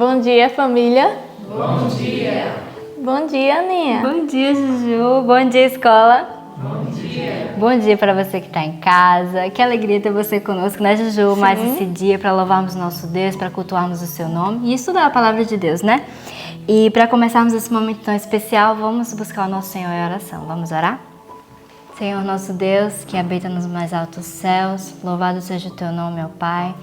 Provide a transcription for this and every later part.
Bom dia, família. Bom dia. Bom dia, Aninha. Bom dia, Juju. Bom dia, escola. Bom dia. Bom dia para você que está em casa. Que alegria ter você conosco, né, Juju? Mais esse dia para louvarmos nosso Deus, para cultuarmos o seu nome e estudar a palavra de Deus, né? E para começarmos esse momento tão especial, vamos buscar o nosso Senhor em oração. Vamos orar? Senhor nosso Deus, que habita nos mais altos céus, louvado seja o teu nome, ó Pai,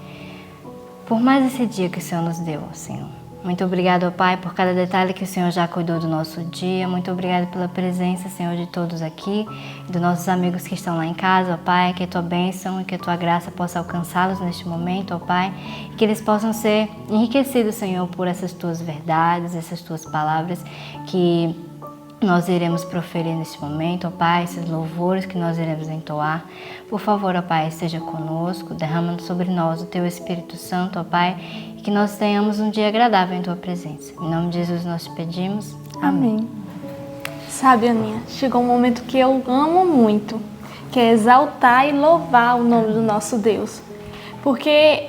por mais esse dia que o Senhor nos deu, Senhor. Muito obrigado, ó Pai, por cada detalhe que o Senhor já cuidou do nosso dia. Muito obrigado pela presença, Senhor, de todos aqui, dos nossos amigos que estão lá em casa, ó Pai, que a tua bênção e que a tua graça possa alcançá-los neste momento, ó Pai, e que eles possam ser enriquecidos, Senhor, por essas tuas verdades, essas tuas palavras que nós iremos proferir neste momento, ó Pai, esses louvores que nós iremos entoar. Por favor, ó Pai, esteja conosco, derramando sobre nós o Teu Espírito Santo, ó Pai, e que nós tenhamos um dia agradável em Tua presença. Em nome de Jesus nós te pedimos. Amém. Sabe, Aninha, chegou um momento que eu amo muito, que é exaltar e louvar o nome do nosso Deus. Porque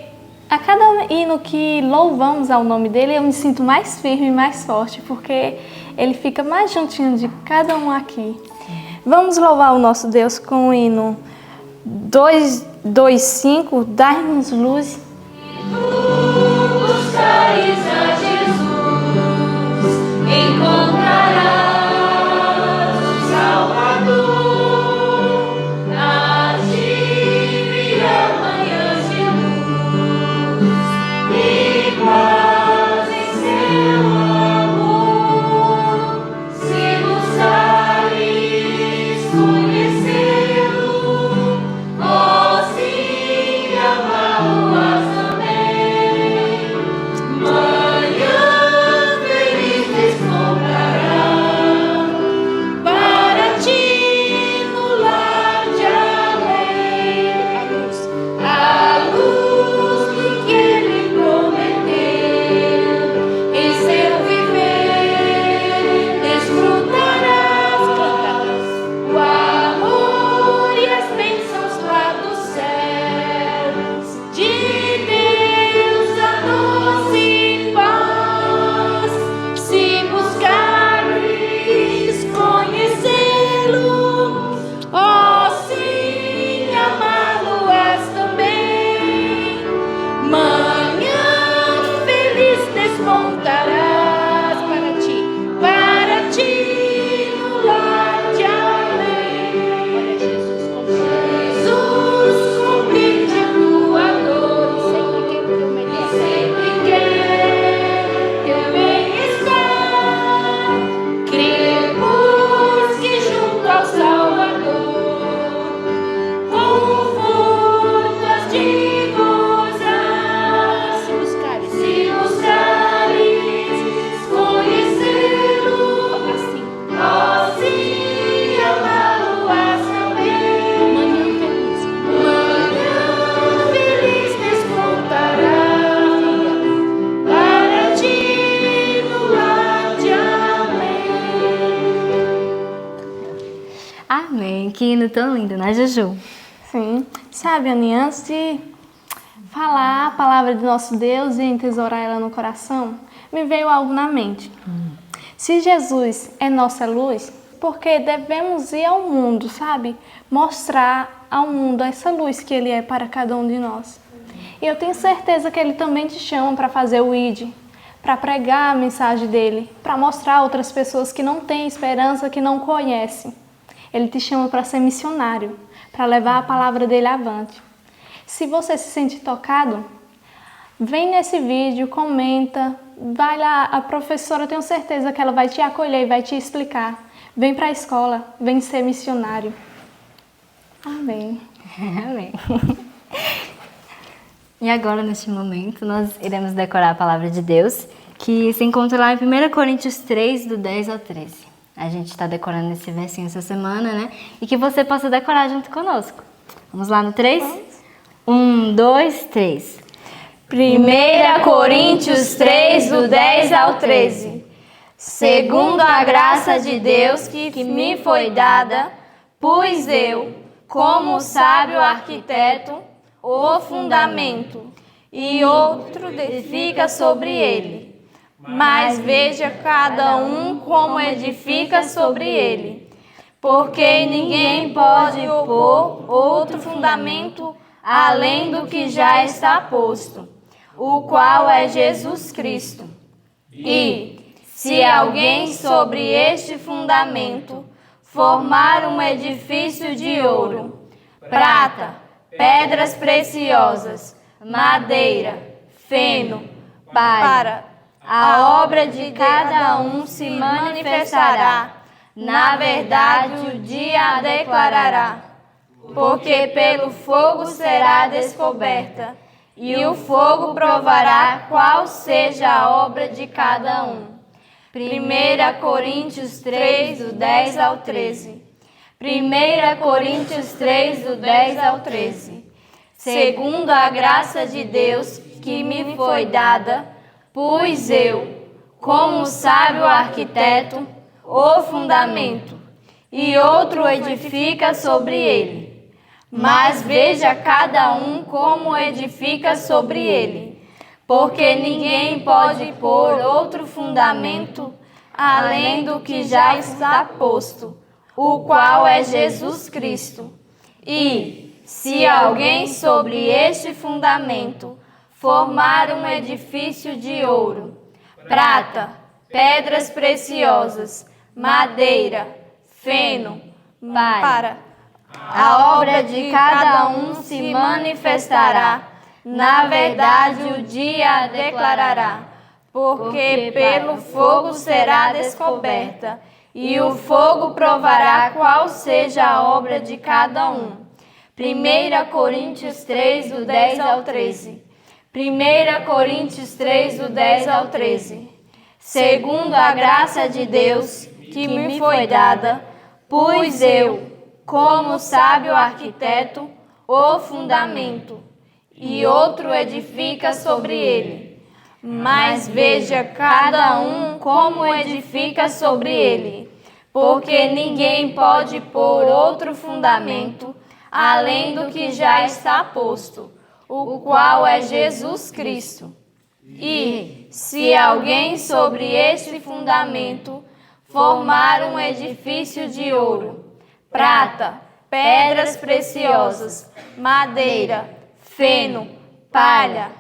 a cada hino que louvamos ao nome dele, eu me sinto mais firme e mais forte, porque ele fica mais juntinho de cada um aqui. Vamos louvar o nosso Deus com o hino 225, Dai-nos luz. Buscares a Jesus, encontrarás o Salvador. Hás de vir manhãs de luz e paz em seu amor. Se buscares conhecê-lo, oh, sim, amá-lo-ás também. Manhã feliz despontará para ti no lar de além. A luz do que ele prometeu, em seu viver desfrutarás o amor e as bênçãos lá dos céus de Deus, a doce paz. Se buscares conhecê-lo, oh, sim, amá-lo-ás também. Manhã feliz despontarás para ti no lar de além. Olha, Jesus compreende a tua dor e sempre quer teu bem-estar. Crê, busque junto ao Salvador, conforto has de gozar. Se buscares conhecê-lo, assim amá-lo-ás também. Manhã feliz despontará para ti no lar de além. Amém. Que hino tão lindo, né, Juju? Sim. Sabe, Aninha, antes de falar a palavra do nosso Deus e entesourar ela no coração, me veio algo na mente. Se Jesus é nossa luz, porque devemos ir ao mundo, sabe? Mostrar ao mundo essa luz que Ele é para cada um de nós. E eu tenho certeza que Ele também te chama para fazer o ID, para pregar a mensagem dEle, para mostrar a outras pessoas que não têm esperança, que não conhecem. Ele te chama para ser missionário, para levar a palavra dEle avante. Se você se sente tocado, vem nesse vídeo, comenta, vai lá, a professora, eu tenho certeza que ela vai te acolher e vai te explicar. Vem para a escola, vem ser missionário. Amém. Amém. E agora, neste momento, nós iremos decorar a palavra de Deus, que se encontra lá em 1 Coríntios 3, do 10 ao 13. A gente está decorando esse versinho essa semana, né? E que você possa decorar junto conosco. Vamos lá no 3? 1, 2, 3. 1 Coríntios 3, do 10 ao 13. Segundo a graça de Deus que me foi dada, pus eu, como sábio arquiteto, o fundamento, e outro edifica sobre ele. mas veja cada um como edifica sobre ele. Porque ninguém pode opor outro fundamento além do que já está posto, o qual é Jesus Cristo. E, se alguém sobre este fundamento formar um edifício de ouro, prata, pedras preciosas, madeira, feno, palha, a obra de cada um se manifestará. Na verdade, o dia a declarará, porque pelo fogo será descoberta, e o fogo provará qual seja a obra de cada um. 1 Coríntios 3, do 10 ao 13. 1 Coríntios 3, do 10 ao 13. Segundo a graça de Deus que me foi dada, pus eu, como sábio arquiteto, o fundamento, e outro edifica sobre ele. Mas veja cada um como edifica sobre ele, porque ninguém pode pôr outro fundamento além do que já está posto, o qual é Jesus Cristo. E, se alguém sobre este fundamento formar um edifício de ouro, prata, pedras preciosas, madeira, feno, palha, a obra de cada um se manifestará. Na verdade, o dia a declarará, porque pelo fogo será descoberta, e o fogo provará qual seja a obra de cada um. 1 Coríntios 3, do 10 ao 13. 1 Coríntios 3, do 10 ao 13. Segundo a graça de Deus que me foi dada, pus eu, como sábio arquiteto, o fundamento, e outro edifica sobre ele. Mas veja cada um como edifica sobre ele, porque ninguém pode pôr outro fundamento além do que já está posto, o qual é Jesus Cristo. E, se alguém sobre este fundamento formar um edifício de ouro, prata, pedras preciosas, madeira, feno, palha,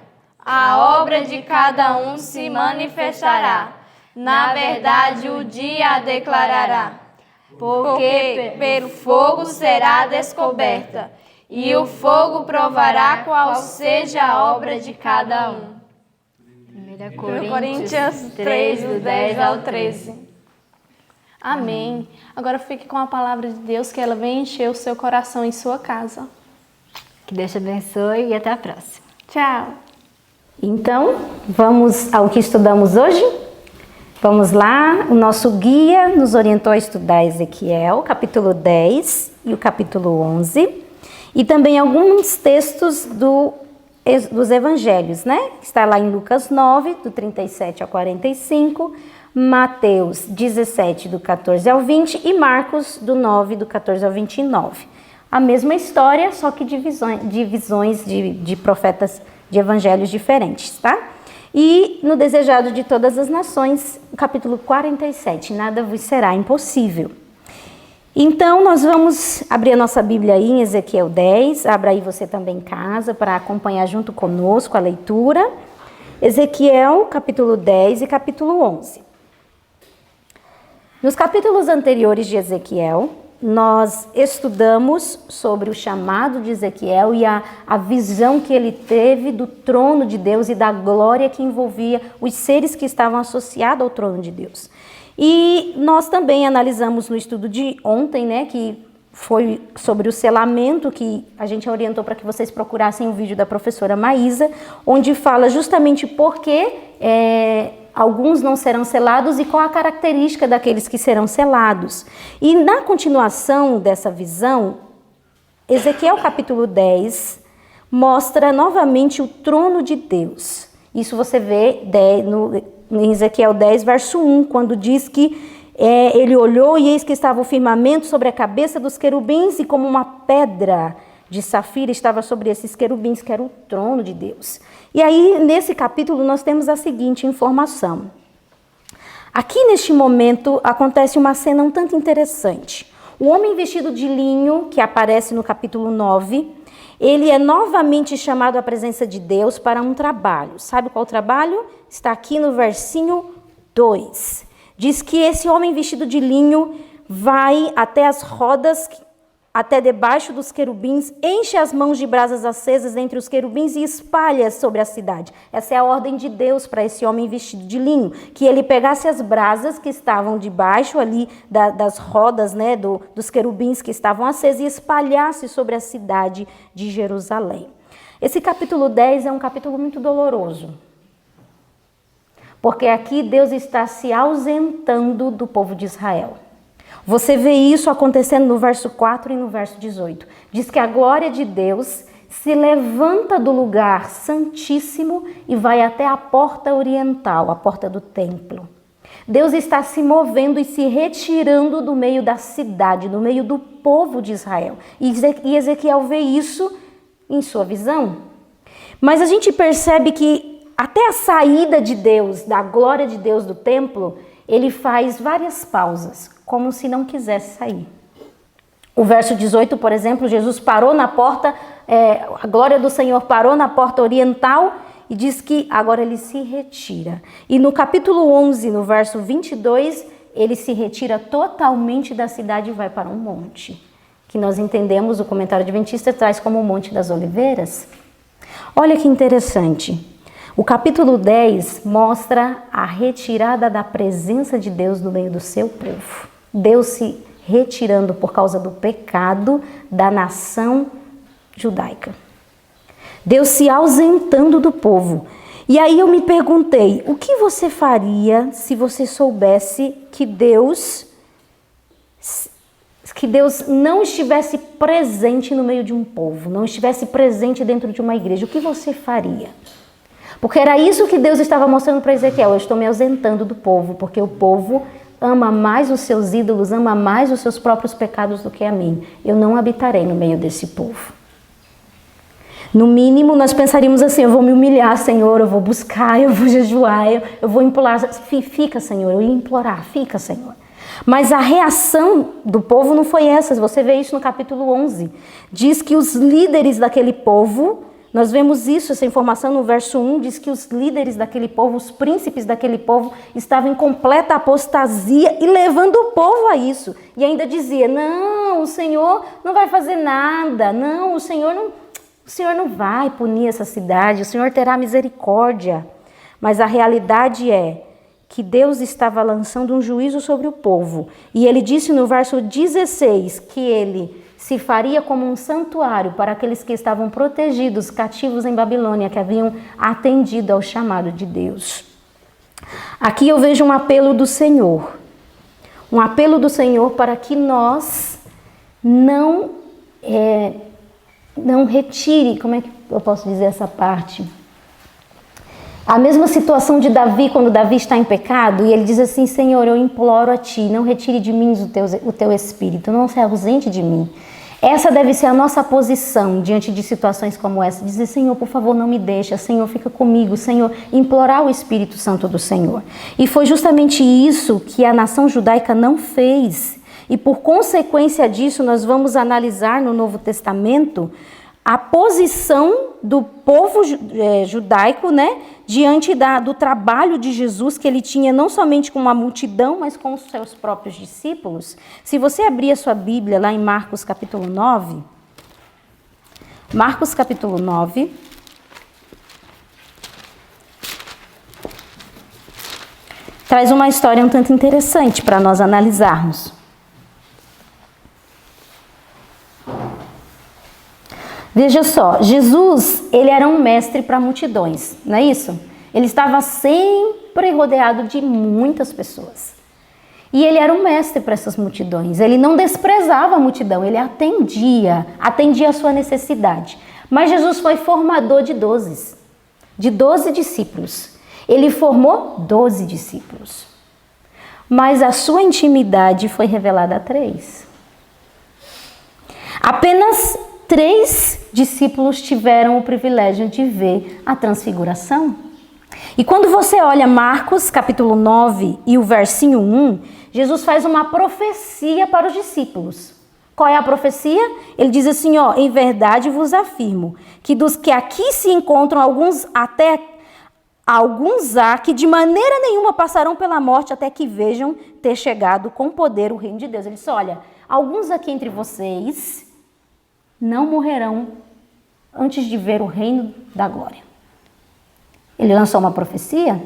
a obra de cada um se manifestará. Na verdade, o dia a declarará, porque pelo fogo será descoberta, e o fogo provará qual seja a obra de cada um. 1 Coríntios 3, do 10 ao 13. Amém. Agora fique com a palavra de Deus, que ela vem encher o seu coração em sua casa. Que Deus te abençoe e até a próxima. Tchau. Então, vamos ao que estudamos hoje? Vamos lá, o nosso guia nos orientou a estudar Ezequiel, capítulo 10 e o capítulo 11, e também alguns textos dos evangelhos, né? Está lá em Lucas 9, do 37 ao 45, Mateus 17, do 14 ao 20 e Marcos, do 9, do 14 ao 29. A mesma história, só que divisões de profetas, de evangelhos diferentes, tá? E no Desejado de Todas as Nações, capítulo 47, nada vos será impossível. Então, nós vamos abrir a nossa Bíblia aí em Ezequiel 10, abra aí você também em casa para acompanhar junto conosco a leitura. Ezequiel, capítulo 10 e capítulo 11. Nos capítulos anteriores de Ezequiel, nós estudamos sobre o chamado de Ezequiel e a visão que ele teve do trono de Deus e da glória que envolvia os seres que estavam associados ao trono de Deus. E nós também analisamos no estudo de ontem, né, que foi sobre o selamento, que a gente orientou para que vocês procurassem o vídeo da professora Maísa, onde fala justamente por que alguns não serão selados e qual a característica daqueles que serão selados. E na continuação dessa visão, Ezequiel capítulo 10 mostra novamente o trono de Deus. Isso você vê em Ezequiel 10, verso 1, quando diz que ele olhou e eis que estava o firmamento sobre a cabeça dos querubins e como uma pedra de safira estava sobre esses querubins, que era o trono de Deus. E aí, nesse capítulo, nós temos a seguinte informação. Aqui neste momento acontece uma cena um tanto interessante. O homem vestido de linho, que aparece no capítulo 9, ele é novamente chamado à presença de Deus para um trabalho. Sabe qual trabalho? Está aqui no versinho 2. Diz que esse homem vestido de linho vai até as rodas, até debaixo dos querubins, enche as mãos de brasas acesas entre os querubins e espalha sobre a cidade. Essa é a ordem de Deus para esse homem vestido de linho, que ele pegasse as brasas que estavam debaixo ali das rodas, né, dos querubins que estavam acesas e espalhasse sobre a cidade de Jerusalém. Esse capítulo 10 é um capítulo muito doloroso, porque aqui Deus está se ausentando do povo de Israel. Você vê isso acontecendo no verso 4 e no verso 18. Diz que a glória de Deus se levanta do lugar santíssimo e vai até a porta oriental, a porta do templo. Deus está se movendo e se retirando do meio da cidade, do meio do povo de Israel. E Ezequiel vê isso em sua visão. Mas a gente percebe que até a saída de Deus, da glória de Deus do templo, ele faz várias pausas, como se não quisesse sair. O verso 18, por exemplo, Jesus parou na porta, a glória do Senhor parou na porta oriental e diz que agora ele se retira. E no capítulo 11, no verso 22, ele se retira totalmente da cidade e vai para um monte, que nós entendemos, o comentário adventista traz como o Monte das Oliveiras. Olha que interessante. O capítulo 10 mostra a retirada da presença de Deus no meio do seu povo. Deus se retirando por causa do pecado da nação judaica. Deus se ausentando do povo. E aí eu me perguntei, o que você faria se você soubesse que Deus não estivesse presente no meio de um povo, não estivesse presente dentro de uma igreja? O que você faria? Porque era isso que Deus estava mostrando para Ezequiel. Eu estou me ausentando do povo, porque o povo ama mais os seus ídolos, ama mais os seus próprios pecados do que a mim. Eu não habitarei no meio desse povo. No mínimo, nós pensaríamos assim, eu vou me humilhar, Senhor, eu vou buscar, eu vou jejuar, eu vou implorar. Fica, Senhor, eu ia implorar, fica, Senhor. Mas a reação do povo não foi essa. Você vê isso no capítulo 11. Diz que os líderes daquele povo, nós vemos isso, essa informação no verso 1, diz que os líderes daquele povo, os príncipes daquele povo, estavam em completa apostasia e levando o povo a isso. E ainda dizia, não, o Senhor não vai fazer nada, não, o Senhor não vai punir essa cidade, o Senhor terá misericórdia. Mas a realidade é que Deus estava lançando um juízo sobre o povo. E ele disse no verso 16 que ele se faria como um santuário para aqueles que estavam protegidos, cativos em Babilônia, que haviam atendido ao chamado de Deus. Aqui eu vejo um apelo do Senhor. Um apelo do Senhor para que nós não retire, como é que eu posso dizer essa parte? A mesma situação de Davi, quando Davi está em pecado, e ele diz assim, Senhor, eu imploro a Ti, não retire de mim o Teu Espírito, não se ausente de mim. Essa deve ser a nossa posição diante de situações como essa, dizer, Senhor, por favor, não me deixa, Senhor, fica comigo, Senhor, implorar o Espírito Santo do Senhor. E foi justamente isso que a nação judaica não fez. E por consequência disso, nós vamos analisar no Novo Testamento a posição do povo judaico, né, diante do trabalho de Jesus, que ele tinha não somente com uma multidão, mas com os seus próprios discípulos. Se você abrir a sua Bíblia lá em Marcos capítulo 9, Marcos capítulo 9, traz uma história um tanto interessante para nós analisarmos. Veja só, Jesus, ele era um mestre para multidões, não é isso? Ele estava sempre rodeado de muitas pessoas. E ele era um mestre para essas multidões. Ele não desprezava a multidão, ele atendia a sua necessidade. Mas Jesus foi formador de 12 discípulos. Ele formou 12 discípulos. Mas a sua intimidade foi revelada a 3. Apenas 3 discípulos tiveram o privilégio de ver a transfiguração. E quando você olha Marcos capítulo 9 e o versinho 1, Jesus faz uma profecia para os discípulos. Qual é a profecia? Ele diz assim, ó, em verdade vos afirmo, que dos que aqui se encontram alguns há que de maneira nenhuma passarão pela morte até que vejam ter chegado com poder o reino de Deus. Ele disse, olha, alguns aqui entre vocês não morrerão antes de ver o reino da glória. Ele lançou uma profecia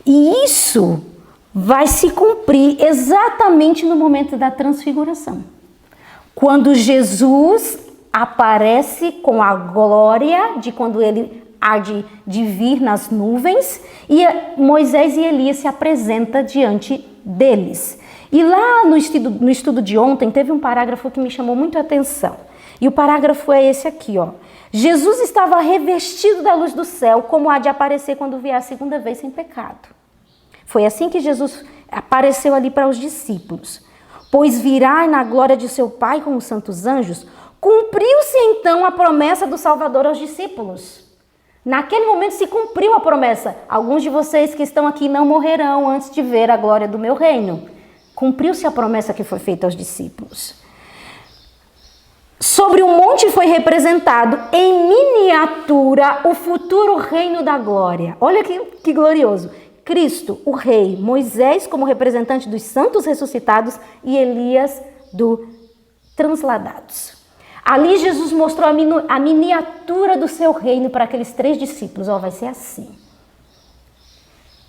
e isso vai se cumprir exatamente no momento da transfiguração. Quando Jesus aparece com a glória de quando ele há de vir nas nuvens e Moisés e Elias se apresentam diante deles. E lá no estudo de ontem teve um parágrafo que me chamou muito a atenção. E o parágrafo é esse aqui, ó. Jesus estava revestido da luz do céu, como há de aparecer quando vier a segunda vez sem pecado. Foi assim que Jesus apareceu ali para os discípulos. Pois virá na glória de seu Pai com os santos anjos. Cumpriu-se então a promessa do Salvador aos discípulos. Naquele momento se cumpriu a promessa. Alguns de vocês que estão aqui não morrerão antes de ver a glória do meu reino. Cumpriu-se a promessa que foi feita aos discípulos. Sobre o monte foi representado em miniatura o futuro reino da glória. Olha que glorioso. Cristo, o rei, Moisés como representante dos santos ressuscitados e Elias do transladados. Ali Jesus mostrou a miniatura do seu reino para aqueles 3 discípulos. Ó, vai ser assim.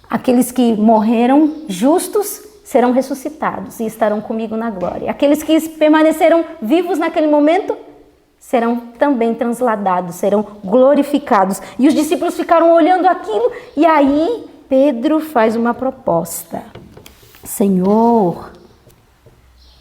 Aqueles que morreram justos serão ressuscitados e estarão comigo na glória. Aqueles que permaneceram vivos naquele momento serão também transladados, serão glorificados. E os discípulos ficaram olhando aquilo e aí Pedro faz uma proposta. Senhor,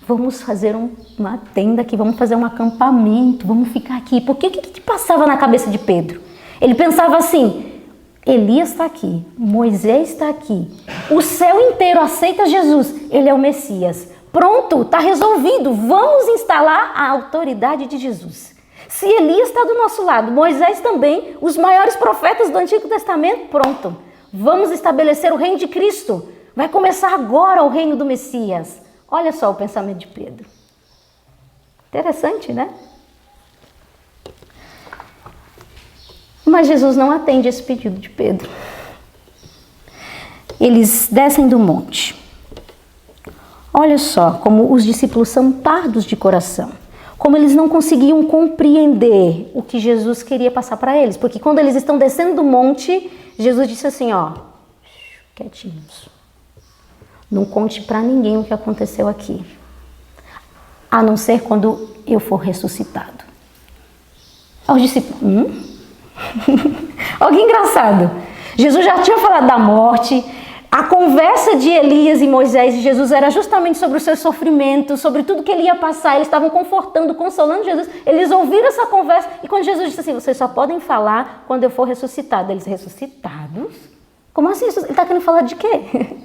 vamos fazer uma tenda aqui, vamos fazer um acampamento, vamos ficar aqui. Porque o que passava na cabeça de Pedro? Ele pensava assim, Elias está aqui, Moisés está aqui, o céu inteiro aceita Jesus, ele é o Messias. Pronto, está resolvido, vamos instalar a autoridade de Jesus. Se Elias está do nosso lado, Moisés também, os maiores profetas do Antigo Testamento, pronto. Vamos estabelecer o reino de Cristo. Vai começar agora o reino do Messias. Olha só o pensamento de Pedro. Interessante, né? Mas Jesus não atende esse pedido de Pedro. Eles descem do monte. Olha só como os discípulos são tardos de coração. Como eles não conseguiam compreender o que Jesus queria passar para eles. Porque quando eles estão descendo do monte, Jesus disse assim, ó, quietinhos. Não conte para ninguém o que aconteceu aqui. A não ser quando eu for ressuscitado. Os discípulos, Olha que engraçado. Jesus já tinha falado da morte. A conversa de Elias e Moisés e Jesus era justamente sobre os seus sofrimentos, sobre tudo que ele ia passar. Eles estavam confortando, consolando Jesus. Eles ouviram essa conversa e quando Jesus disse assim, vocês só podem falar quando eu for ressuscitado. Eles, ressuscitados? Como assim? Ele está querendo falar de quê?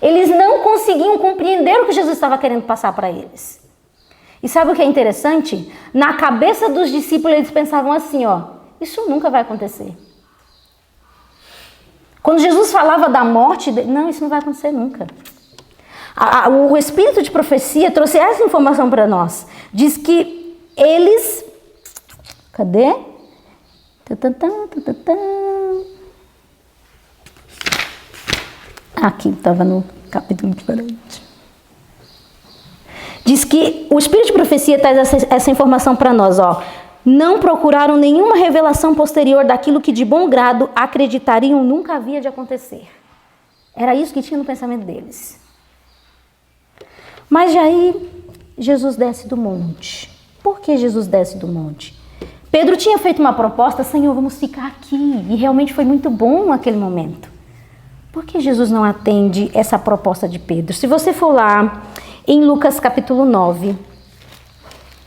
Eles não conseguiam compreender o que Jesus estava querendo passar para eles. E sabe o que é interessante? Na cabeça dos discípulos eles pensavam assim, ó, isso nunca vai acontecer. Quando Jesus falava da morte, não, isso não vai acontecer nunca. O espírito de profecia trouxe essa informação para nós. Diz que eles... Cadê? Aqui, estava no capítulo diferente. Diz que o espírito de profecia traz essa informação para nós, ó. Não procuraram nenhuma revelação posterior daquilo que de bom grado acreditariam nunca havia de acontecer. Era isso que tinha no pensamento deles. Mas aí, Jesus desce do monte. Por que Jesus desce do monte? Pedro tinha feito uma proposta, Senhor, vamos ficar aqui. E realmente foi muito bom aquele momento. Por que Jesus não atende essa proposta de Pedro? Se você for lá em Lucas capítulo 9...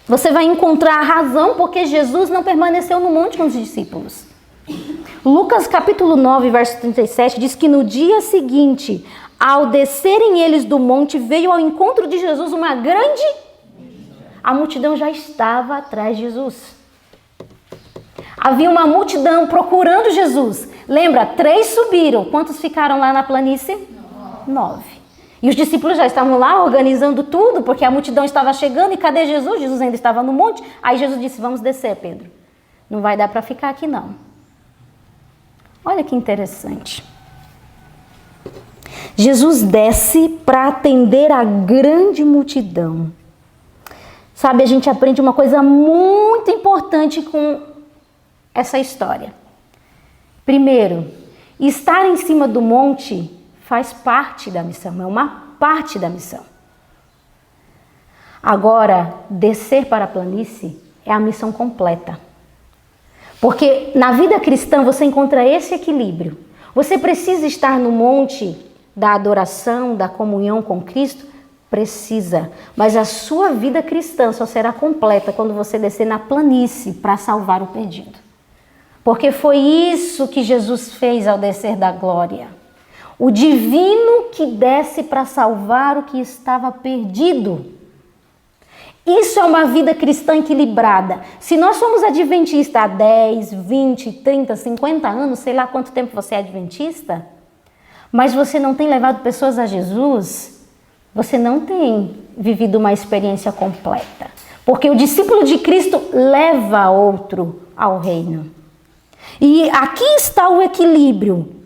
você vai encontrar a razão porque Jesus não permaneceu no monte com os discípulos. Lucas capítulo 9, verso 37, diz que no dia seguinte, ao descerem eles do monte, veio ao encontro de Jesus uma grande... A multidão já estava atrás de Jesus. Havia uma multidão procurando Jesus. Lembra? 3 subiram. Quantos ficaram lá na planície? 9. E os discípulos já estavam lá organizando tudo, porque a multidão estava chegando. E cadê Jesus? Jesus ainda estava no monte. Aí Jesus disse, vamos descer, Pedro. Não vai dar para ficar aqui, não. Olha que interessante. Jesus desce para atender a grande multidão. Sabe, a gente aprende uma coisa muito importante com essa história. Primeiro, estar em cima do monte faz parte da missão, é uma parte da missão. Agora, descer para a planície é a missão completa. Porque na vida cristã você encontra esse equilíbrio. Você precisa estar no monte da adoração, da comunhão com Cristo? Precisa. Mas a sua vida cristã só será completa quando você descer na planície para salvar o perdido. Porque foi isso que Jesus fez ao descer da glória. O divino que desce para salvar o que estava perdido. Isso é uma vida cristã equilibrada. Se nós somos adventistas há 10, 20, 30, 50 anos, sei lá quanto tempo você é adventista, mas você não tem levado pessoas a Jesus, você não tem vivido uma experiência completa. Porque o discípulo de Cristo leva outro ao reino. E aqui está o equilíbrio.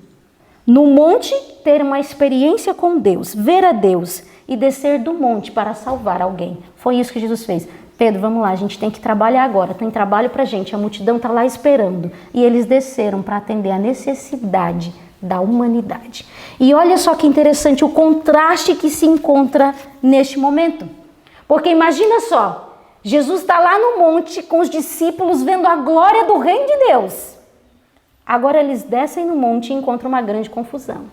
No monte, ter uma experiência com Deus, ver a Deus e descer do monte para salvar alguém. Foi isso que Jesus fez. Pedro, vamos lá, a gente tem que trabalhar agora. Tem trabalho pra gente, a multidão está lá esperando. E eles desceram para atender a necessidade da humanidade. E olha só que interessante o contraste que se encontra neste momento. Porque imagina só, Jesus está lá no monte com os discípulos vendo a glória do reino de Deus. Agora eles descem no monte e encontram uma grande confusão.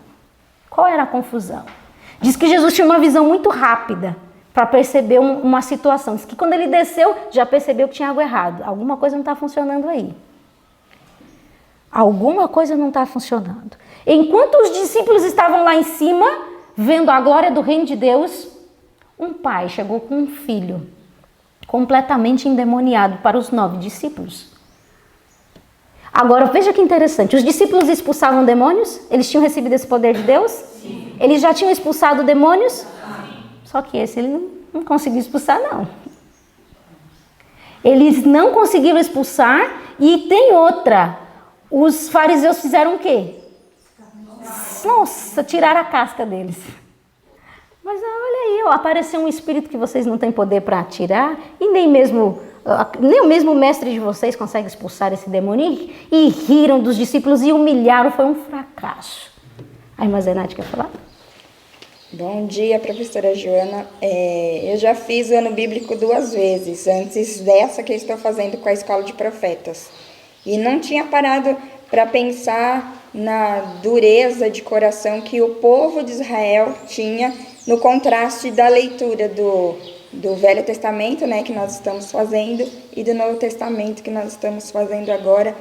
Qual era a confusão? Diz que Jesus tinha uma visão muito rápida para perceber uma situação. Diz que quando ele desceu, já percebeu que tinha algo errado. Alguma coisa não está funcionando aí. Alguma coisa não está funcionando. Enquanto os discípulos estavam lá em cima, vendo a glória do reino de Deus, um pai chegou com um filho completamente endemoniado para os 9 discípulos. Agora, veja que interessante. Os discípulos expulsavam demônios? Eles tinham recebido esse poder de Deus? Sim. Eles já tinham expulsado demônios? Sim. Só que esse ele não conseguiu expulsar, não. Eles não conseguiram expulsar. E tem outra. Os fariseus fizeram o quê? Nossa, tiraram a casca deles. Mas olha aí, apareceu um espírito que vocês não têm poder para tirar. E nem o mesmo mestre de vocês consegue expulsar esse demônio. E riram dos discípulos e humilharam. Foi um fracasso. A irmã Zenate quer falar? Bom dia, professora Joana. Eu já fiz o ano bíblico 2 vezes, antes dessa que eu estou fazendo com a Escola de Profetas. E não tinha parado para pensar na dureza de coração que o povo de Israel tinha no contraste da leitura do Velho Testamento, né, que nós estamos fazendo, e do Novo Testamento que nós estamos fazendo agora,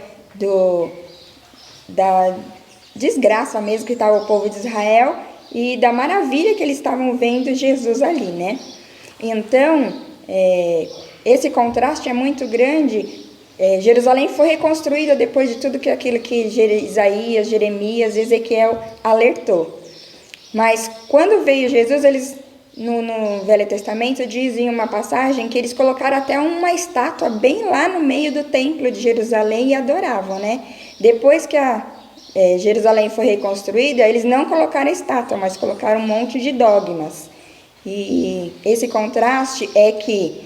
da desgraça mesmo que estava o povo de Israel e da maravilha que eles estavam vendo Jesus ali, né? Então, esse contraste é muito grande. Jerusalém foi reconstruída depois de tudo aquilo que Isaías, Jeremias, Ezequiel alertou. Mas quando veio Jesus, eles no Velho Testamento dizem uma passagem que eles colocaram até uma estátua bem lá no meio do templo de Jerusalém e adoravam, né? Depois que Jerusalém foi reconstruída, eles não colocaram a estátua, mas colocaram um monte de dogmas. E esse contraste é que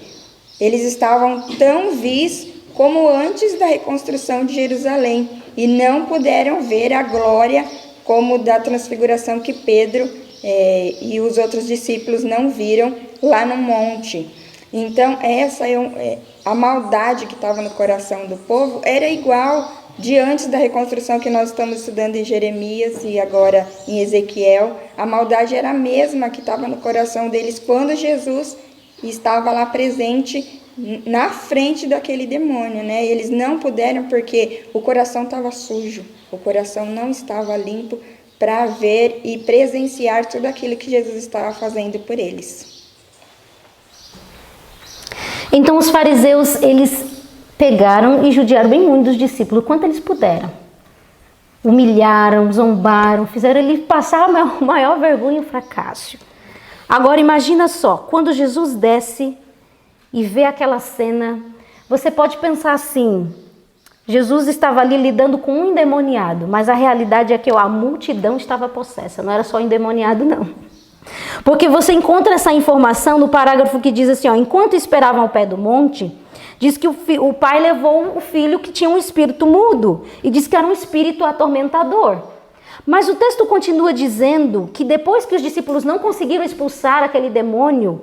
eles estavam tão vis como antes da reconstrução de Jerusalém e não puderam ver a glória como da transfiguração que Pedro e os outros discípulos não viram lá no monte. Então, essa a maldade que estava no coração do povo era igual de antes da reconstrução que nós estamos estudando em Jeremias e agora em Ezequiel. A maldade era a mesma que estava no coração deles quando Jesus estava lá presente na frente daquele demônio, né? Eles não puderam porque o coração estava sujo, o coração não estava limpo para ver e presenciar tudo aquilo que Jesus estava fazendo por eles. Então os fariseus, eles pegaram e judiaram bem muito dos discípulos, quanto eles puderam. humilharam, zombaram, fizeram ele passar a maior vergonha e fracasso. Agora imagina só, quando Jesus desce e vê aquela cena, você pode pensar assim, Jesus estava ali lidando com um endemoniado, mas a realidade é que a multidão estava possessa, não era só endemoniado não. Porque você encontra essa informação no parágrafo que diz assim, ó, enquanto esperavam ao pé do monte, diz que o pai levou o filho que tinha um espírito mudo, e diz que era um espírito atormentador. Mas o texto continua dizendo que depois que os discípulos não conseguiram expulsar aquele demônio,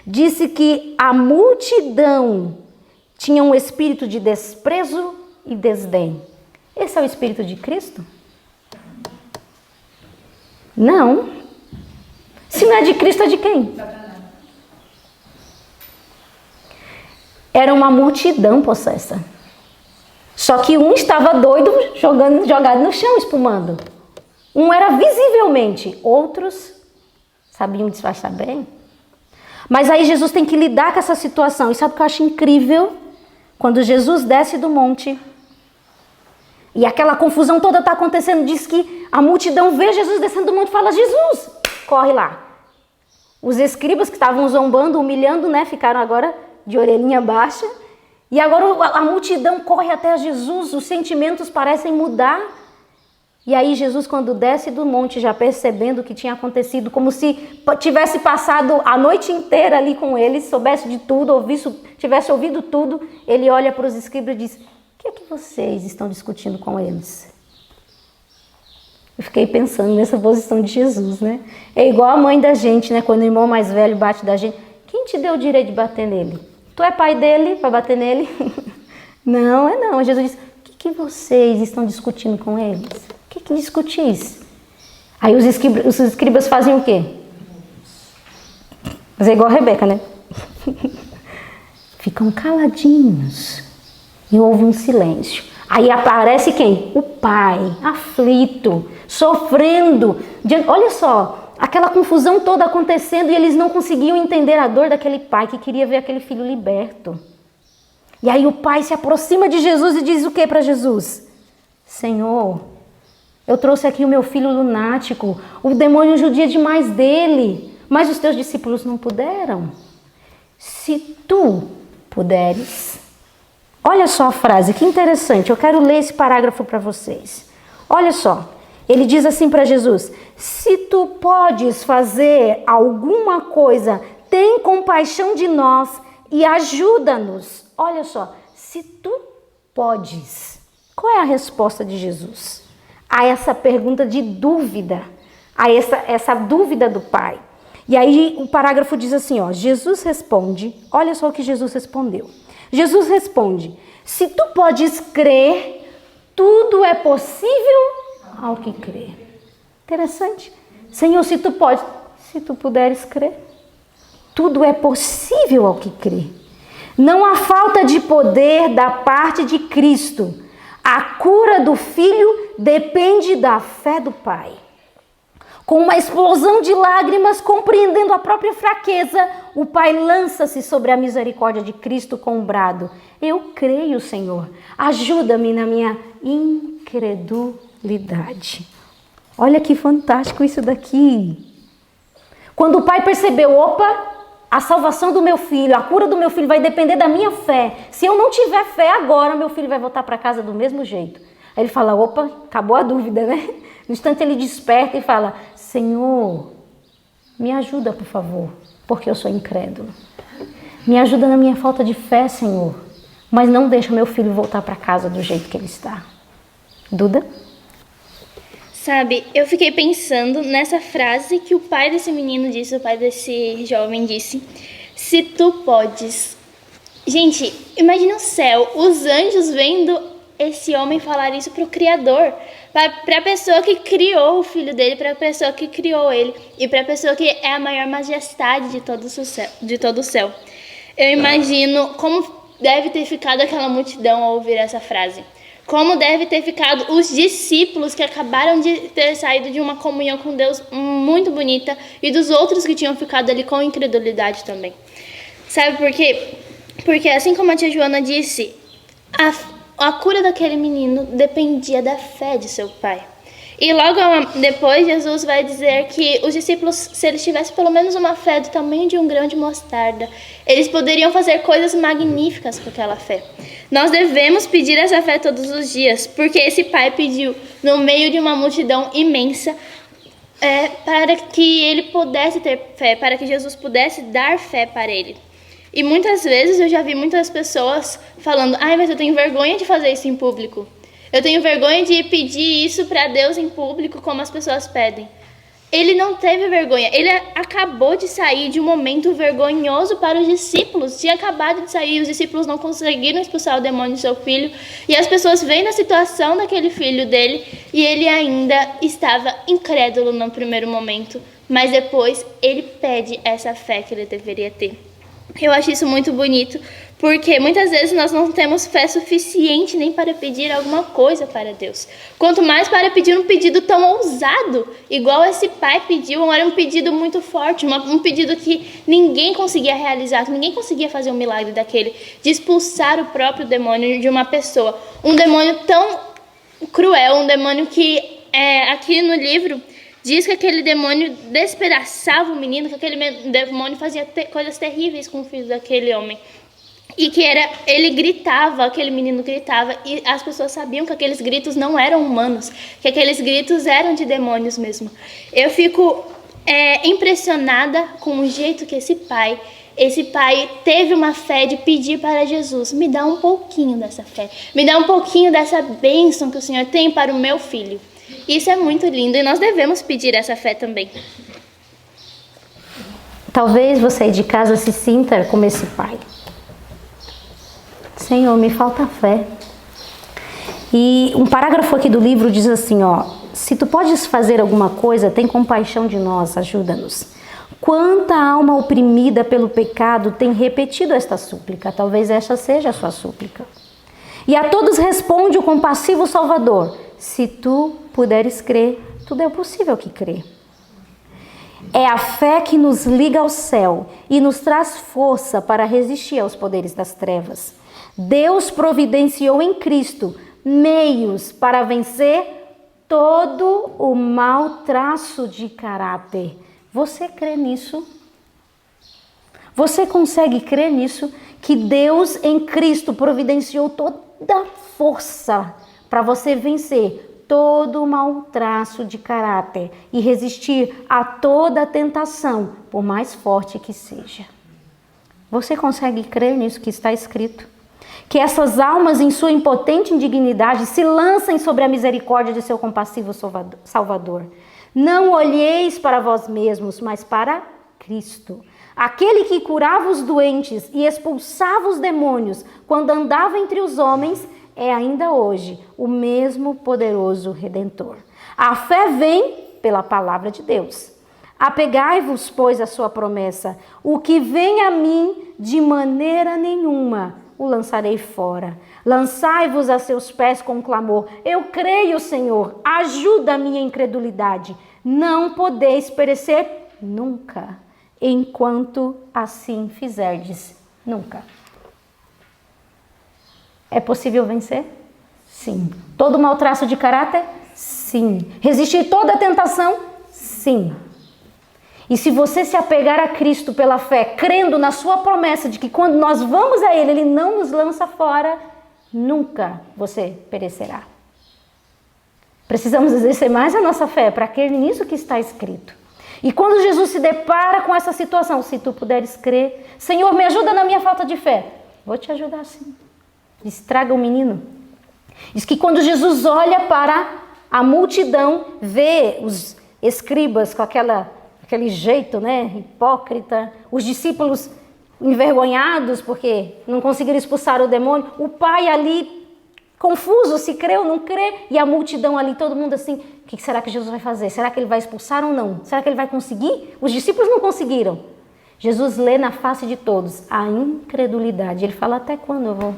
disse que a multidão tinha um espírito de desprezo e desdém. Esse é o espírito de Cristo? Não. Se não é de Cristo, é de quem? Era uma multidão possessa. Só que um estava doido, jogado no chão, espumando. Um era visivelmente, outros sabiam disfarçar bem. Mas aí Jesus tem que lidar com essa situação. E sabe o que eu acho incrível? Quando Jesus desce do monte, e aquela confusão toda está acontecendo, diz que a multidão vê Jesus descendo do monte e fala, Jesus, corre lá. Os escribas que estavam zombando, humilhando, né, ficaram agora de orelhinha baixa. E agora a multidão corre até Jesus, os sentimentos parecem mudar. E aí Jesus, quando desce do monte, já percebendo o que tinha acontecido, como se tivesse passado a noite inteira ali com eles, soubesse de tudo, tivesse ouvido tudo, ele olha para os escribas e diz, o que é que vocês estão discutindo com eles? Eu fiquei pensando nessa posição de Jesus, né? É igual a mãe da gente, né? Quando o irmão mais velho bate da gente, quem te deu o direito de bater nele? Tu é pai dele para bater nele? Não, é não. Jesus diz, o que vocês estão discutindo com eles? O que discutis? Aí os escribas fazem o quê? Fazer igual a Rebeca, né? Ficam caladinhos e houve um silêncio. Aí aparece quem? O pai, aflito, sofrendo. Olha só, aquela confusão toda acontecendo e eles não conseguiam entender a dor daquele pai que queria ver aquele filho liberto. E aí o pai se aproxima de Jesus e diz o que para Jesus? Senhor, eu trouxe aqui o meu filho lunático, o demônio judia demais dele, mas os teus discípulos não puderam. Se tu puderes. Olha só a frase, que interessante, eu quero ler esse parágrafo para vocês. Olha só, ele diz assim para Jesus, se tu podes fazer alguma coisa, tem compaixão de nós e ajuda-nos. Olha só, se tu podes. Qual é a resposta de Jesus a essa pergunta de dúvida, a essa dúvida do Pai? E aí o parágrafo diz assim, ó, Jesus responde, olha só o que Jesus respondeu. Jesus responde, se tu podes crer, tudo é possível ao que crê. Interessante. Senhor, se tu puderes crer, tudo é possível ao que crê. Não há falta de poder da parte de Cristo. A cura do filho depende da fé do Pai. Com uma explosão de lágrimas, compreendendo a própria fraqueza, o pai lança-se sobre a misericórdia de Cristo com um brado. Eu creio, Senhor. Ajuda-me na minha incredulidade. Olha que fantástico isso daqui. Quando o pai percebeu, opa, a salvação do meu filho, a cura do meu filho vai depender da minha fé. Se eu não tiver fé agora, meu filho vai voltar para casa do mesmo jeito. Aí ele fala, opa, acabou a dúvida, né? No instante ele desperta e fala, Senhor, me ajuda, por favor, porque eu sou incrédulo. Me ajuda na minha falta de fé, Senhor, mas não deixa meu filho voltar para casa do jeito que ele está. Duda? Sabe, eu fiquei pensando nessa frase que o pai desse menino disse, o pai desse jovem disse, se tu podes. Gente, imagina o céu, os anjos vendo esse homem falar isso para o Criador, para a pessoa que criou o filho dele, para a pessoa que criou ele e para a pessoa que é a maior majestade de todo o céu. Eu imagino como deve ter ficado aquela multidão ao ouvir essa frase. Como deve ter ficado os discípulos que acabaram de ter saído de uma comunhão com Deus muito bonita e dos outros que tinham ficado ali com incredulidade também. Sabe por quê? Porque assim como a tia Joana disse, a cura daquele menino dependia da fé de seu pai. E logo depois, Jesus vai dizer que os discípulos, se eles tivessem pelo menos uma fé do tamanho de um grão de mostarda, eles poderiam fazer coisas magníficas com aquela fé. Nós devemos pedir essa fé todos os dias, porque esse pai pediu no meio de uma multidão imensa, para que ele pudesse ter fé, para que Jesus pudesse dar fé para ele. E muitas vezes eu já vi muitas pessoas falando: ai, mas eu tenho vergonha de fazer isso em público. Eu tenho vergonha de pedir isso para Deus em público, como as pessoas pedem. Ele não teve vergonha. Ele acabou de sair de um momento vergonhoso para os discípulos. Tinha acabado de sair, os discípulos não conseguiram expulsar o demônio do seu filho. E as pessoas veem a situação daquele filho dele e ele ainda estava incrédulo no primeiro momento. Mas depois ele pede essa fé que ele deveria ter. Eu acho isso muito bonito, porque muitas vezes nós não temos fé suficiente nem para pedir alguma coisa para Deus. Quanto mais para pedir um pedido tão ousado, igual esse pai pediu, era um pedido muito forte, um pedido que ninguém conseguia realizar, que ninguém conseguia fazer um milagre daquele, de expulsar o próprio demônio de uma pessoa. Um demônio tão cruel, um demônio que, aqui no livro, diz que aquele demônio despedaçava o menino, que aquele demônio fazia coisas terríveis com o filho daquele homem. E que ele gritava, aquele menino gritava, e as pessoas sabiam que aqueles gritos não eram humanos, que aqueles gritos eram de demônios mesmo. Eu fico impressionada com o jeito que esse pai teve uma fé de pedir para Jesus: me dá um pouquinho dessa fé, me dá um pouquinho dessa bênção que o Senhor tem para o meu filho. Isso é muito lindo e nós devemos pedir essa fé também. Talvez você de casa se sinta como esse pai. Senhor, me falta fé. E um parágrafo aqui do livro diz assim, se tu podes fazer alguma coisa, tem compaixão de nós, ajuda-nos. Quanta alma oprimida pelo pecado tem repetido esta súplica? Talvez esta seja a sua súplica. E a todos responde o compassivo Salvador: se tu puderes crer, tudo é possível que crê. É a fé que nos liga ao céu e nos traz força para resistir aos poderes das trevas. Deus providenciou em Cristo meios para vencer todo o mau traço de caráter. Você crê nisso? Você consegue crer nisso? Que Deus em Cristo providenciou toda a força para você vencer todo o mau traço de caráter e resistir a toda a tentação, por mais forte que seja. Você consegue crer nisso que está escrito? Que essas almas em sua impotente indignidade se lancem sobre a misericórdia de seu compassivo Salvador. Não olheis para vós mesmos, mas para Cristo. Aquele que curava os doentes e expulsava os demônios quando andava entre os homens, é ainda hoje o mesmo poderoso Redentor. A fé vem pela palavra de Deus. Apegai-vos, pois, à sua promessa. O que vem a mim, de maneira nenhuma o lançarei fora. Lançai-vos a seus pés com clamor. Eu creio, Senhor, ajuda a minha incredulidade. Não podeis perecer nunca, enquanto assim fizerdes nunca. É possível vencer? Sim. Todo mau traço de caráter? Sim. Resistir toda a tentação? Sim. E se você se apegar a Cristo pela fé, crendo na sua promessa de que quando nós vamos a Ele, Ele não nos lança fora, nunca você perecerá. Precisamos exercer mais a nossa fé para crer nisso que está escrito. E quando Jesus se depara com essa situação, se tu puderes crer, Senhor, me ajuda na minha falta de fé. Vou te ajudar sim. Estraga o menino. Diz que quando Jesus olha para a multidão, vê os escribas com aquele jeito, hipócrita, os discípulos envergonhados porque não conseguiram expulsar o demônio, o pai ali confuso, se crê ou não crê, e a multidão ali, todo mundo assim, o que será que Jesus vai fazer? Será que ele vai expulsar ou não? Será que ele vai conseguir? Os discípulos não conseguiram. Jesus lê na face de todos a incredulidade. Ele fala: até quando eu vou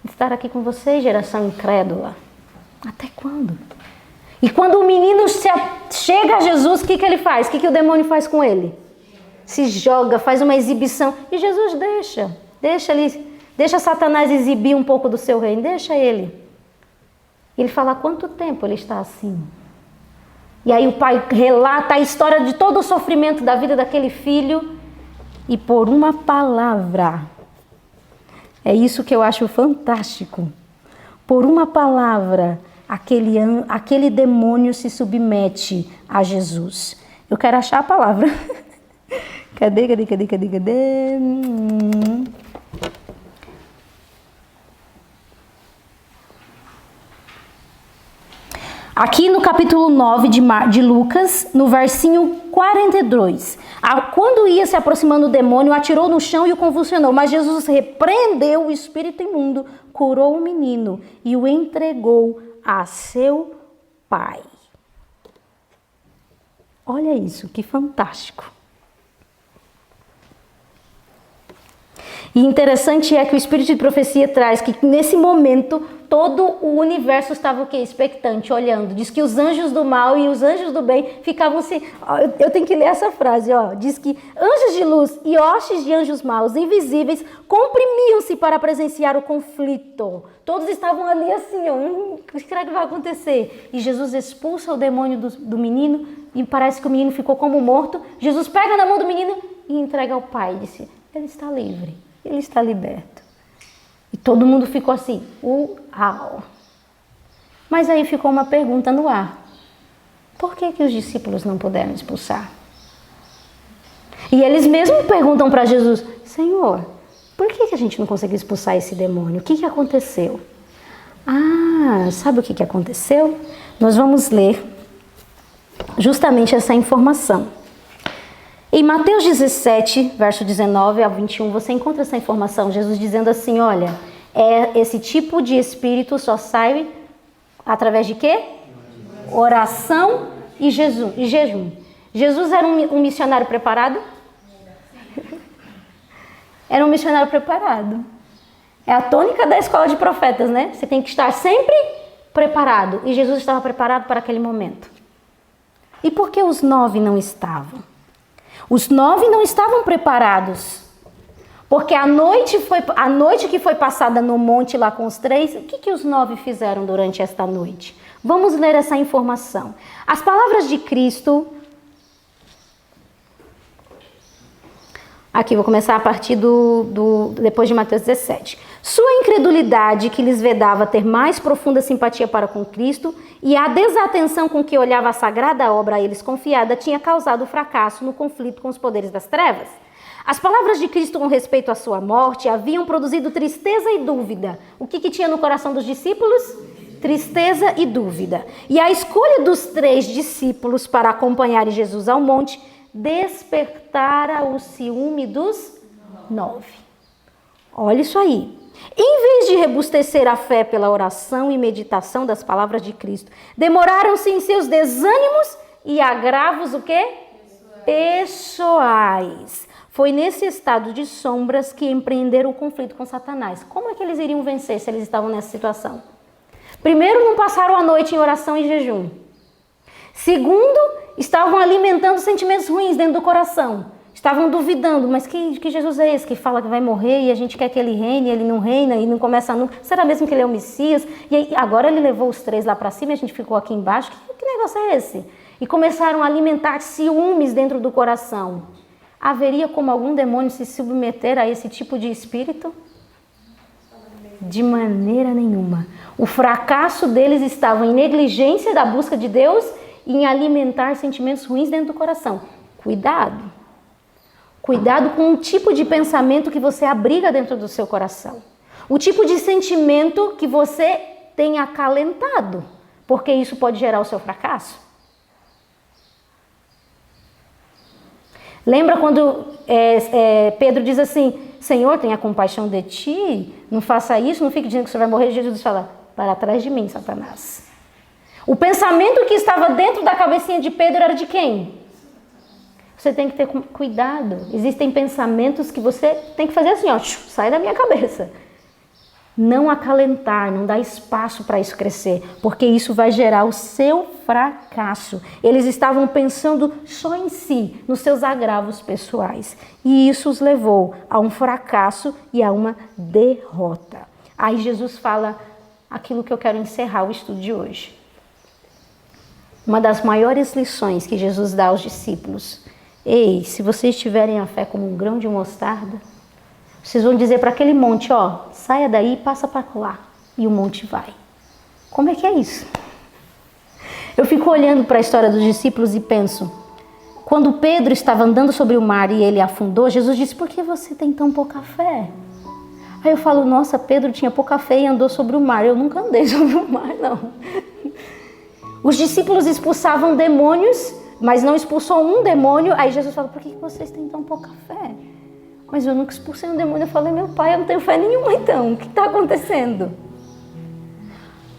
estar aqui com vocês, geração incrédula? Até quando? E quando o menino chega a Jesus, o que ele faz? O que o demônio faz com ele? Se joga, faz uma exibição. E Jesus deixa ele Deixa Satanás exibir um pouco do seu reino, deixa ele. Ele fala há quanto tempo ele está assim. E aí o pai relata a história de todo o sofrimento da vida daquele filho. E por uma palavra, é isso que eu acho fantástico. Por uma palavra, aquele demônio se submete a Jesus. Eu quero achar a palavra. Cadê? Aqui no capítulo 9 de Lucas, no versinho 42. Quando ia se aproximando o demônio, atirou no chão e o convulsionou. Mas Jesus repreendeu o espírito imundo, curou o menino e o entregou a seu pai. Olha isso, que fantástico. E interessante é que o espírito de profecia traz que nesse momento todo o universo estava o quê? Expectante, olhando. Diz que os anjos do mal e os anjos do bem ficavam assim. Eu tenho que ler essa frase, ó. Diz que anjos de luz e hostes de anjos maus, invisíveis, comprimiam-se para presenciar o conflito. Todos estavam ali assim, ó. O que será que vai acontecer? E Jesus expulsa o demônio do menino e parece que o menino ficou como morto. Jesus pega na mão do menino e entrega ao pai. Disse, ele está livre. Ele está liberto. E todo mundo ficou assim, uau. Mas aí ficou uma pergunta no ar. Por que os discípulos não puderam expulsar? E eles mesmos perguntam para Jesus, Senhor, por que a gente não conseguiu expulsar esse demônio? O que aconteceu? Sabe o que aconteceu? Nós vamos ler justamente essa informação. Em Mateus 17, verso 19 ao 21, você encontra essa informação, Jesus dizendo assim, olha, esse tipo de espírito só sai através de quê? Oração e jejum. Jesus era um missionário preparado? Era um missionário preparado. É a tônica da escola de profetas, né? Você tem que estar sempre preparado. E Jesus estava preparado para aquele momento. E por que os 9 não estavam? Os 9 não estavam preparados, porque a noite que foi passada no monte lá com os 3, o que os 9 fizeram durante esta noite? Vamos ler essa informação. As palavras de Cristo, aqui vou começar a partir depois de Mateus 17. Sua incredulidade que lhes vedava ter mais profunda simpatia para com Cristo e a desatenção com que olhava a sagrada obra a eles confiada tinha causado fracasso no conflito com os poderes das trevas. As palavras de Cristo com respeito à sua morte haviam produzido tristeza e dúvida. O que tinha no coração dos discípulos? Tristeza e dúvida. E a escolha dos 3 discípulos para acompanharem Jesus ao monte despertara o ciúme dos 9. Olha isso aí. Em vez de rebustecer a fé pela oração e meditação das palavras de Cristo, demoraram-se em seus desânimos e agravos o quê? Pessoais. Foi nesse estado de sombras que empreenderam o conflito com Satanás. Como é que eles iriam vencer se eles estavam nessa situação? Primeiro, não passaram a noite em oração e jejum. Segundo, estavam alimentando sentimentos ruins dentro do coração. Estavam duvidando, mas que Jesus é esse que fala que vai morrer e a gente quer que ele reine, ele não reina e não começa nunca. Será mesmo que ele é o Messias? E aí, agora ele levou os 3 lá para cima e a gente ficou aqui embaixo. Que negócio é esse? E começaram a alimentar ciúmes dentro do coração. Haveria como algum demônio se submeter a esse tipo de espírito? De maneira nenhuma. O fracasso deles estava em negligência da busca de Deus e em alimentar sentimentos ruins dentro do coração. Cuidado. Cuidado com o tipo de pensamento que você abriga dentro do seu coração. O tipo de sentimento que você tem acalentado, porque isso pode gerar o seu fracasso. Lembra quando Pedro diz assim, Senhor, tenha compaixão de ti, não faça isso, não fique dizendo que você vai morrer. Jesus fala, para trás de mim, Satanás. O pensamento que estava dentro da cabecinha de Pedro era de quem? Você tem que ter cuidado. Existem pensamentos que você tem que fazer assim, ó, sai da minha cabeça. Não acalentar, não dar espaço para isso crescer, porque isso vai gerar o seu fracasso. Eles estavam pensando só em si, nos seus agravos pessoais. E isso os levou a um fracasso e a uma derrota. Aí Jesus fala aquilo que eu quero encerrar o estudo de hoje. Uma das maiores lições que Jesus dá aos discípulos. Ei, se vocês tiverem a fé como um grão de mostarda, vocês vão dizer para aquele monte, ó, saia daí e passa para lá. E o monte vai. Como é que é isso? Eu fico olhando para a história dos discípulos e penso, quando Pedro estava andando sobre o mar e ele afundou, Jesus disse, por que você tem tão pouca fé? Aí eu falo, nossa, Pedro tinha pouca fé e andou sobre o mar. Eu nunca andei sobre o mar, não. Os discípulos expulsavam demônios, mas não expulsou um demônio. Aí Jesus fala, por que vocês têm tão pouca fé? Mas eu nunca expulsei um demônio. Eu falei, meu pai, eu não tenho fé nenhuma então. O que está acontecendo?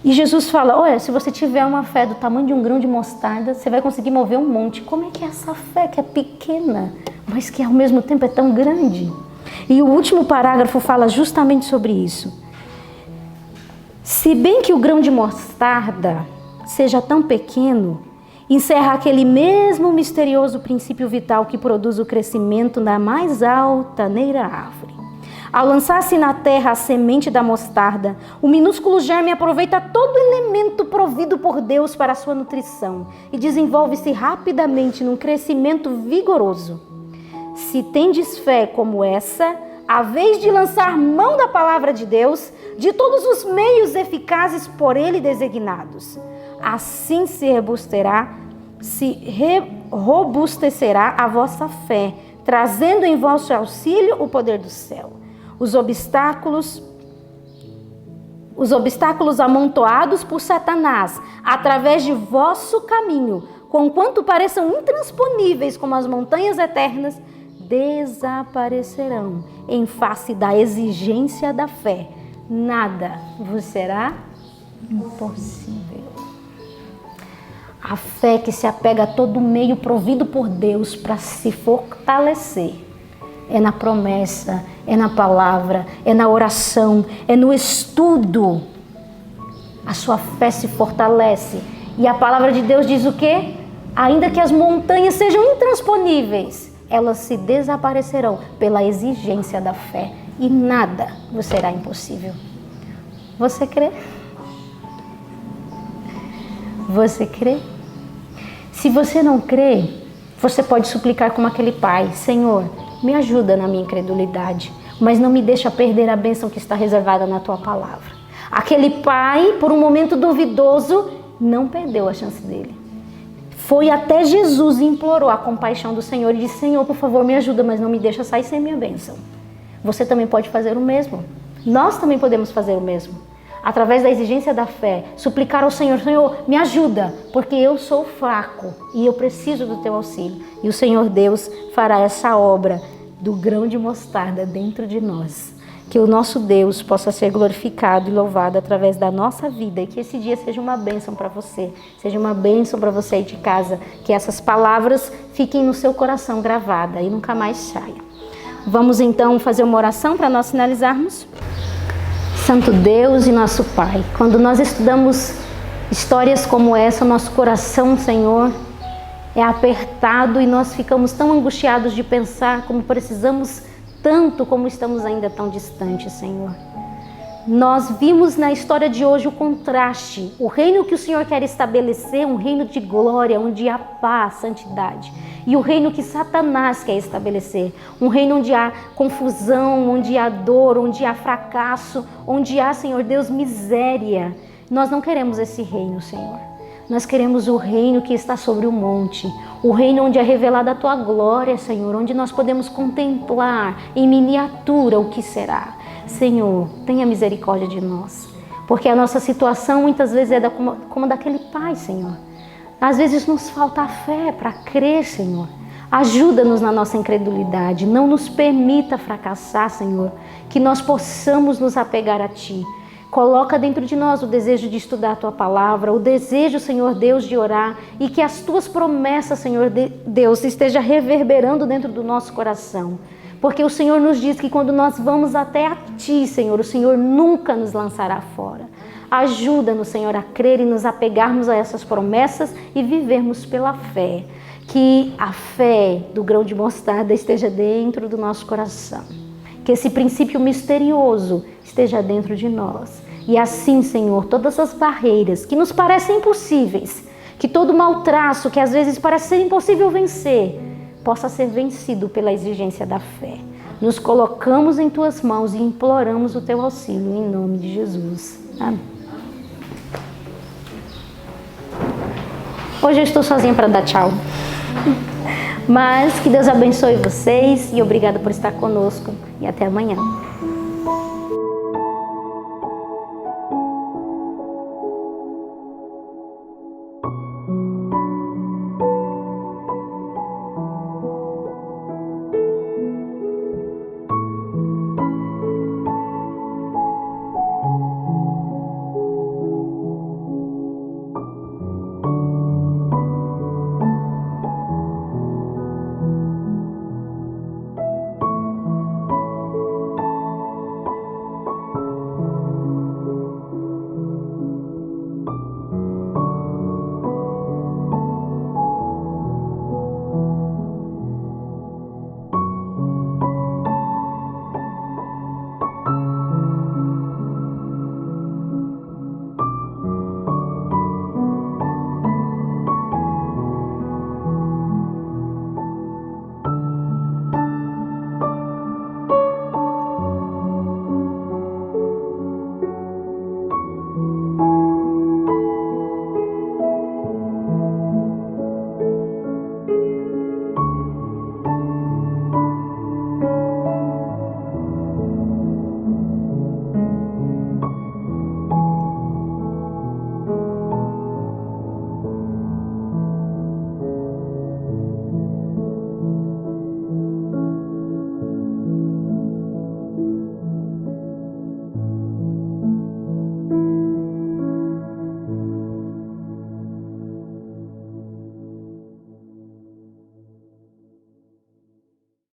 E Jesus fala, olha, se você tiver uma fé do tamanho de um grão de mostarda, você vai conseguir mover um monte. Como é que é essa fé que é pequena, mas que ao mesmo tempo é tão grande? E o último parágrafo fala justamente sobre isso. Se bem que o grão de mostarda seja tão pequeno, encerra aquele mesmo misterioso princípio vital que produz o crescimento da mais altaneira árvore. Ao lançar-se na terra a semente da mostarda, o minúsculo germe aproveita todo elemento provido por Deus para a sua nutrição e desenvolve-se rapidamente num crescimento vigoroso. Se tendes fé como essa, a vez de lançar mão da palavra de Deus, de todos os meios eficazes por ele designados, assim se robustecerá a vossa fé, trazendo em vosso auxílio o poder do céu. Os obstáculos amontoados por Satanás, através de vosso caminho, conquanto pareçam intransponíveis como as montanhas eternas, desaparecerão em face da exigência da fé. Nada vos será impossível. A fé que se apega a todo meio provido por Deus para se fortalecer é na promessa, é na palavra, é na oração, é no estudo. A sua fé se fortalece. E a palavra de Deus diz o quê? Ainda que as montanhas sejam intransponíveis, elas se desaparecerão pela exigência da fé. E nada vos será impossível. Você crê? Você crê? Se você não crê, você pode suplicar como aquele pai: Senhor, me ajuda na minha incredulidade, mas não me deixa perder a bênção que está reservada na tua palavra. Aquele pai, por um momento duvidoso, não perdeu a chance dele. Foi até Jesus e implorou a compaixão do Senhor e disse: Senhor, por favor, me ajuda, mas não me deixa sair sem minha bênção. Você também pode fazer o mesmo. Nós também podemos fazer o mesmo. Através da exigência da fé, suplicar ao Senhor: Senhor, me ajuda, porque eu sou fraco e eu preciso do teu auxílio. E o Senhor Deus fará essa obra do grão de mostarda dentro de nós. Que o nosso Deus possa ser glorificado e louvado através da nossa vida e que esse dia seja uma bênção para você, seja uma bênção para você aí de casa, que essas palavras fiquem no seu coração gravadas e nunca mais saia. Vamos então fazer uma oração para nós finalizarmos? Santo Deus e nosso Pai, quando nós estudamos histórias como essa, nosso coração, Senhor, é apertado e nós ficamos tão angustiados de pensar como precisamos tanto, como estamos ainda tão distantes, Senhor. Nós vimos na história de hoje o contraste, o reino que o Senhor quer estabelecer, um reino de glória, onde há paz, santidade, e o reino que Satanás quer estabelecer, um reino onde há confusão, onde há dor, onde há fracasso, onde há, Senhor Deus, miséria. Nós não queremos esse reino, Senhor. Nós queremos o reino que está sobre o monte, o reino onde é revelada a Tua glória, Senhor, onde nós podemos contemplar em miniatura o que será. Senhor, tenha misericórdia de nós, porque a nossa situação muitas vezes é como daquele pai, Senhor. Às vezes nos falta a fé para crer, Senhor. Ajuda-nos na nossa incredulidade, não nos permita fracassar, Senhor, que nós possamos nos apegar a Ti. Coloca dentro de nós o desejo de estudar a Tua palavra, o desejo, Senhor Deus, de orar e que as Tuas promessas, Senhor Deus, estejam reverberando dentro do nosso coração. Porque o Senhor nos diz que quando nós vamos até a Ti, Senhor, o Senhor nunca nos lançará fora. Ajuda-nos, Senhor, a crer e nos apegarmos a essas promessas e vivermos pela fé. Que a fé do grão de mostarda esteja dentro do nosso coração. Que esse princípio misterioso esteja dentro de nós. E assim, Senhor, todas as barreiras que nos parecem impossíveis, que todo mau traço que às vezes parece ser impossível vencer, possa ser vencido pela exigência da fé. Nos colocamos em Tuas mãos e imploramos o Teu auxílio em nome de Jesus. Amém. Hoje eu estou sozinha para dar tchau. Mas que Deus abençoe vocês e obrigada por estar conosco. E até amanhã.